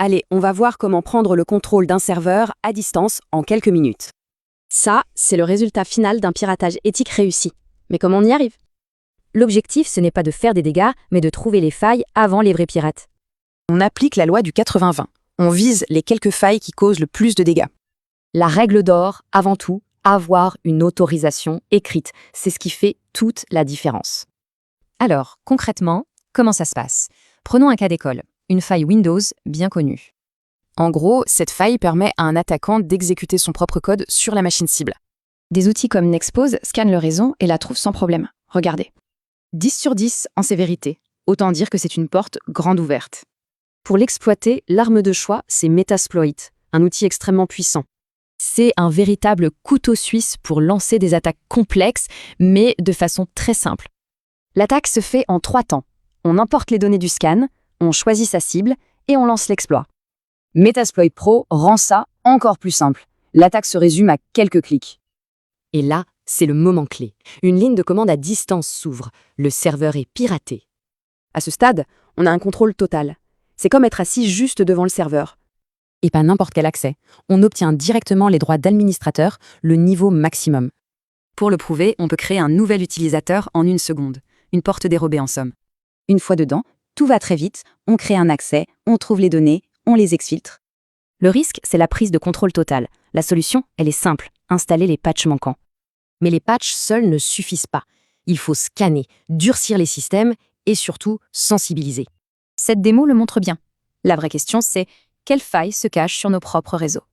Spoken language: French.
Allez, on va voir comment prendre le contrôle d'un serveur à distance en quelques minutes. Ça, c'est le résultat final d'un piratage éthique réussi. Mais comment on y arrive? L'objectif, ce n'est pas de faire des dégâts, mais de trouver les failles avant les vrais pirates. On applique la loi du 80-20. On vise les quelques failles qui causent le plus de dégâts. La règle d'or, avant tout, avoir une autorisation écrite. C'est ce qui fait toute la différence. Alors, concrètement, comment ça se passe? Prenons un cas d'école, une faille Windows bien connue. En gros, cette faille permet à un attaquant d'exécuter son propre code sur la machine cible. Des outils comme Nexpose scannent le réseau et la trouvent sans problème. Regardez. 10 sur 10 en sévérité. Autant dire que c'est une porte grande ouverte. Pour l'exploiter, l'arme de choix, c'est Metasploit, un outil extrêmement puissant. C'est un véritable couteau suisse pour lancer des attaques complexes, mais de façon très simple. L'attaque se fait en 3 temps. On importe les données du scan, on choisit sa cible et on lance l'exploit. Metasploit Pro rend ça encore plus simple. L'attaque se résume à quelques clics. Et là, c'est le moment clé. Une ligne de commande à distance s'ouvre. Le serveur est piraté. À ce stade, on a un contrôle total. C'est comme être assis juste devant le serveur. Et pas n'importe quel accès. On obtient directement les droits d'administrateur, le niveau maximum. Pour le prouver, on peut créer un nouvel utilisateur en 1 seconde. Une porte dérobée en somme. Une fois dedans, tout va très vite, on crée un accès, on trouve les données, on les exfiltre. Le risque, c'est la prise de contrôle total. La solution, elle est simple, installer les patchs manquants. Mais les patchs seuls ne suffisent pas. Il faut scanner, durcir les systèmes et surtout sensibiliser. Cette démo le montre bien. La vraie question, c'est quelles failles se cachent sur nos propres réseaux?